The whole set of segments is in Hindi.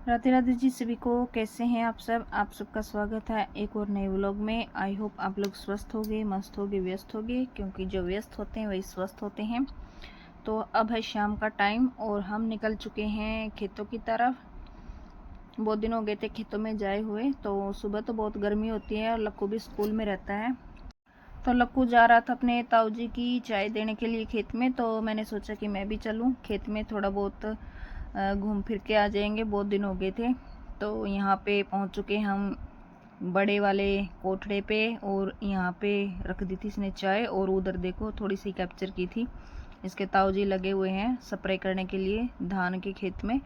राधे राधे जी सभी को। कैसे हैं आप सब? आप सबका स्वागत है एक और नए व्लॉग में। आई होप आप लोग स्वस्थ होगे, मस्त होगे, व्यस्त होगे, क्योंकि जो व्यस्त होते हैं वही स्वस्थ होते हैं। तो अब है शाम का टाइम और हम निकल चुके हैं खेतों की तरफ। बहुत दिन हो गए थे खेतों में जाए हुए। तो सुबह तो बहुत गर्मी होती है और लक्कू भी स्कूल में रहता है। तो लक्कू जा रहा था अपने ताऊ जी की चाय देने के लिए खेत में। तो मैंने सोचा कि मैं भी चलूँ खेत में, थोड़ा बहुत घूम फिर के आ जाएंगे, बहुत दिन हो गए थे। तो यहाँ पे पहुँच चुके हम बड़े वाले कोठड़े पे, और यहाँ पे रख दी थी इसने चाय। और उधर देखो थोड़ी सी कैप्चर की थी। इसके ताऊ जी लगे हुए हैं स्प्रे करने के लिए धान के खेत में।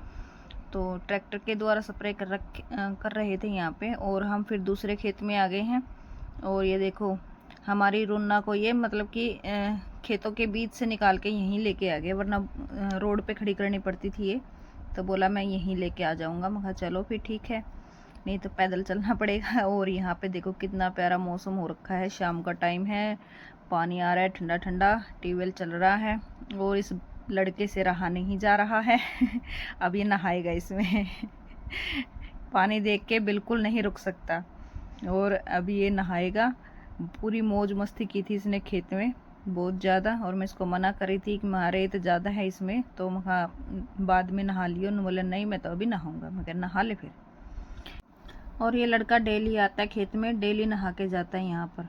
तो ट्रैक्टर के द्वारा स्प्रे कर रहे थे यहाँ पे। और हम फिर दूसरे खेत में आ गए हैं। और ये देखो हमारी रुन्ना को ये मतलब कि खेतों के बीच से निकाल के यहीं लेके आ गए, वरना रोड पे खड़ी करनी पड़ती थी ये। तो बोला मैं यहीं लेके आ जाऊंगा। मैं कहा चलो फिर ठीक है, नहीं तो पैदल चलना पड़ेगा। और यहाँ पे देखो कितना प्यारा मौसम हो रखा है, शाम का टाइम है, पानी आ रहा है ठंडा ठंडा, ट्यूबवेल चल रहा है। और इस लड़के से रहा नहीं जा रहा है अब ये नहाएगा इसमें पानी देख के बिल्कुल नहीं रुक सकता। और अभी ये नहाएगा। पूरी मौज मस्ती की थी इसने खेत में बहुत ज़्यादा। और मैं इसको मना करी थी कि मारे तो ज़्यादा है इसमें, तो मैं बाद में नहा लियो। बोले नहीं मैं तो अभी नहाऊंगा। मैं कह नहा ले फिर। और ये लड़का डेली आता है खेत में, डेली नहा के जाता है यहाँ पर।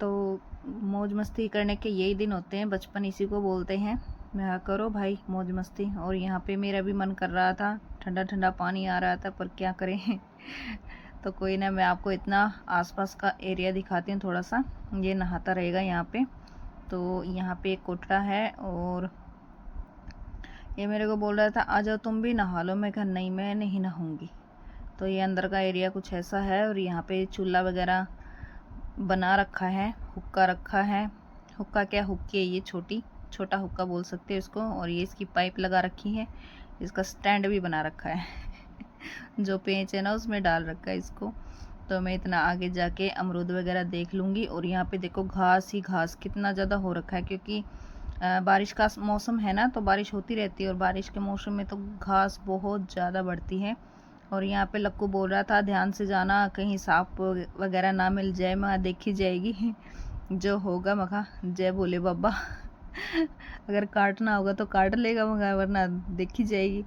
तो मौज मस्ती करने के यही दिन होते हैं, बचपन इसी को बोलते हैं। मैं करो भाई मौज मस्ती। और यहाँ पे मेरा भी मन कर रहा था, ठंडा ठंडा पानी आ रहा था, पर क्या करें तो कोई ना, मैं आपको इतना आसपास का एरिया दिखाती हूँ थोड़ा सा। ये नहाता रहेगा यहाँ पे। तो यहाँ पे एक कोठड़ा है और ये मेरे को बोल रहा था आ जाओ तुम भी नहा लो। मैं कहा नहीं मैं नहीं नहाऊंगी। तो ये अंदर का एरिया कुछ ऐसा है। और यहाँ पे चूल्हा वगैरह बना रखा है, हुक्का रखा है। हुक्का क्या, हुक्की है ये, छोटा हुक्का बोल सकते हैं इसको। और ये इसकी पाइप लगा रखी है, इसका स्टैंड भी बना रखा है जो पेंच है ना उसमें डाल रखा है इसको। तो मैं इतना आगे जाके अमरूद वगैरह देख लूँगी। और यहाँ पे देखो घास ही घास कितना ज़्यादा हो रखा है, क्योंकि बारिश का मौसम है ना, तो बारिश होती रहती है। और बारिश के मौसम में तो घास बहुत ज़्यादा बढ़ती है। और यहाँ पे लक्कू बोल रहा था ध्यान से जाना, कहीं सांप वगैरह ना मिल जाए, मैं देखी जाएगी जो होगा। मखा जय भोले बाबा अगर काटना होगा तो काट लेगा मगा, वरना देखी जाएगी।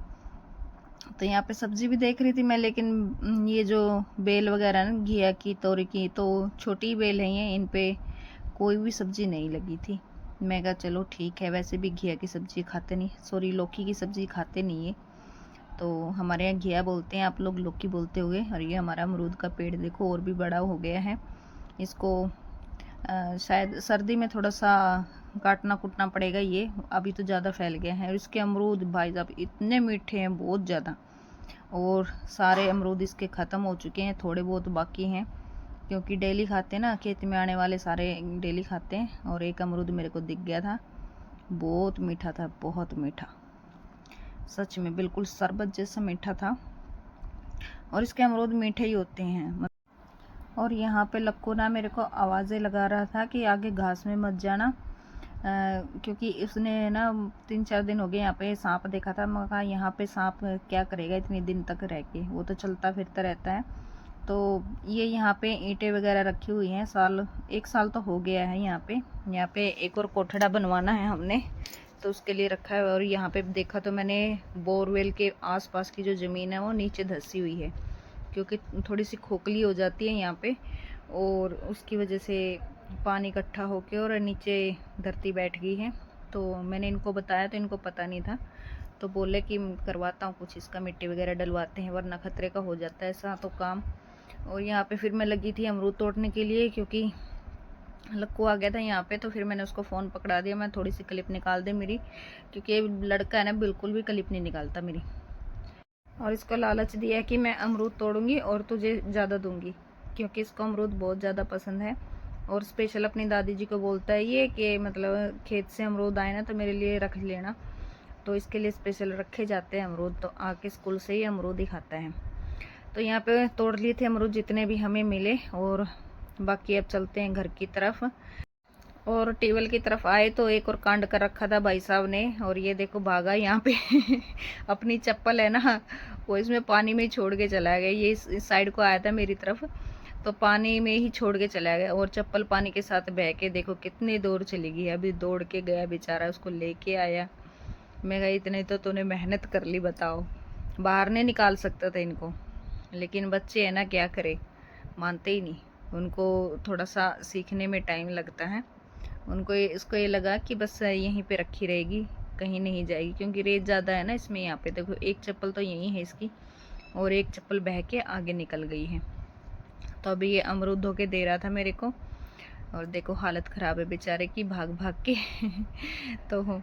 तो यहाँ पे सब्जी भी देख रही थी मैं, लेकिन ये जो बेल वगैरह ना घिया की, तोरी की, तो छोटी बेल है ये, इन पे कोई भी सब्जी नहीं लगी थी। मैं कहा चलो ठीक है, वैसे भी घिया की सब्जी खाते नहीं, सॉरी लौकी की सब्जी खाते नहीं है। तो हमारे यहाँ घिया बोलते हैं, आप लोग लौकी बोलते होंगे। और ये हमारा अमरूद का पेड़ देखो और भी बड़ा हो गया है। इसको शायद सर्दी में थोड़ा सा काटना कुटना पड़ेगा, ये अभी तो ज़्यादा फैल गया है। और इसके अमरूद भाई साहब इतने मीठे हैं, बहुत ज़्यादा। और सारे अमरूद इसके ख़त्म हो चुके हैं, थोड़े बहुत बाकी हैं, क्योंकि डेली खाते हैं ना, खेत में आने वाले सारे डेली खाते हैं। और एक अमरूद मेरे को दिख गया था, बहुत मीठा था, बहुत मीठा, सच में बिल्कुल शरबत जैसा मीठा था। और इसके अमरूद मीठे ही होते हैं। और यहाँ पे लक्कू ना मेरे को आवाज़ें लगा रहा था कि आगे घास में मत जाना, क्योंकि उसने ना 3-4 दिन हो गए यहाँ पे सांप देखा था। मैं कहा यहाँ पे सांप क्या करेगा इतने दिन तक रह के, वो तो चलता फिरता रहता है। तो ये यहाँ पे ईंटें वगैरह रखी हुई हैं, 1 साल तो हो गया है यहाँ पे। यहाँ पे एक और कोठड़ा बनवाना है हमने, तो उसके लिए रखा है। और यहाँ पे देखा तो मैंने बोरवेल के आसपास की जो ज़मीन है वो नीचे धंसी हुई है, क्योंकि थोड़ी सी खोखली हो जाती है यहाँ पे, और उसकी वजह से पानी इकट्ठा होके और नीचे धरती बैठ गई है। तो मैंने इनको बताया तो इनको पता नहीं था, तो बोले कि करवाता हूँ कुछ इसका, मिट्टी वगैरह डलवाते हैं, वरना खतरे का हो जाता है ऐसा तो काम। और यहाँ पे फिर मैं लगी थी अमरूद तोड़ने के लिए, क्योंकि लक्कू आ गया था यहाँ पे। तो फिर मैंने उसको फ़ोन पकड़ा दिया, मैं थोड़ी सी क्लिप निकाल दे मेरी, क्योंकि ये लड़का है ना बिल्कुल भी क्लिप नहीं निकालता मेरी। और इसको लालच दिया है कि मैं अमरूद तोड़ूंगी और तुझे ज़्यादा दूंगी, क्योंकि इसको अमरूद बहुत ज़्यादा पसंद है। और स्पेशल अपनी दादी जी को बोलता है ये कि मतलब खेत से अमरूद आए ना तो मेरे लिए रख लेना। तो इसके लिए स्पेशल रखे जाते हैं अमरूद, तो आके स्कूल से ही अमरूद ही खाता है। तो यहाँ पे तोड़ लिए थे अमरूद जितने भी हमें मिले, और बाकी अब चलते हैं घर की तरफ। और टेबल की तरफ आए तो एक और कांड कर रखा था भाई साहब ने। और ये देखो भागा यहाँ पे अपनी चप्पल है ना, वो इसमें पानी में ही छोड़ के चला गया। ये इस साइड को आया था मेरी तरफ, तो पानी में ही छोड़ के चला गया। और चप्पल पानी के साथ बह के देखो कितनी दूर चली गई। अभी दौड़ के गया बेचारा, उसको लेके आया। मैं कहा इतने तो तूने मेहनत कर ली, बताओ। बाहर नहीं निकाल सकता था इनको, लेकिन बच्चे हैं ना, क्या करे, मानते ही नहीं। उनको थोड़ा सा सीखने में टाइम लगता है। उनको इसको ये लगा कि बस यहीं पे रखी रहेगी, कहीं नहीं जाएगी, क्योंकि रेत ज़्यादा है ना इसमें। यहाँ पे देखो एक चप्पल तो यहीं है इसकी, और एक चप्पल बह के आगे निकल गई है। तो अभी ये अमरूद धो के दे रहा था मेरे को, और देखो हालत ख़राब है बेचारे की, भाग भाग के तो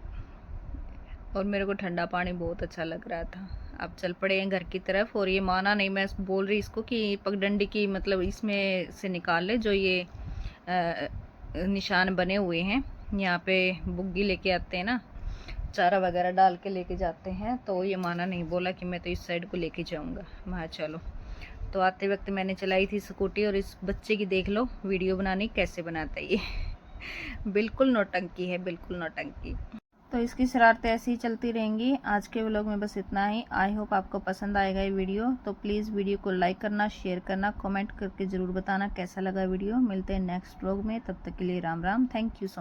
और मेरे को ठंडा पानी बहुत अच्छा लग रहा था। अब चल पड़े हैं घर की तरफ। और ये माना नहीं, मैं बोल रही इसको कि पगडंडी की मतलब इसमें से निकाल ले, जो ये निशान बने हुए हैं। यहाँ पे बुग्गी लेके आते हैं ना, चारा वगैरह डाल के लेके जाते हैं। तो ये माना नहीं, बोला कि मैं तो इस साइड को लेके जाऊँगा। मैं चलो। तो आते वक्त मैंने चलाई थी स्कूटी, और इस बच्चे की देख लो वीडियो बनानी कैसे बनाता है ये बिल्कुल नौटंकी है, बिल्कुल नौटंकी। तो इसकी शरारतें ऐसी ही चलती रहेंगी। आज के व्लॉग में बस इतना ही। आई होप आपको पसंद आएगा ये वीडियो। तो प्लीज़ वीडियो को लाइक करना, शेयर करना, कमेंट करके ज़रूर बताना कैसा लगा वीडियो। मिलते हैं नेक्स्ट व्लॉग में, तब तक के लिए Ram Ram. Thank you so much.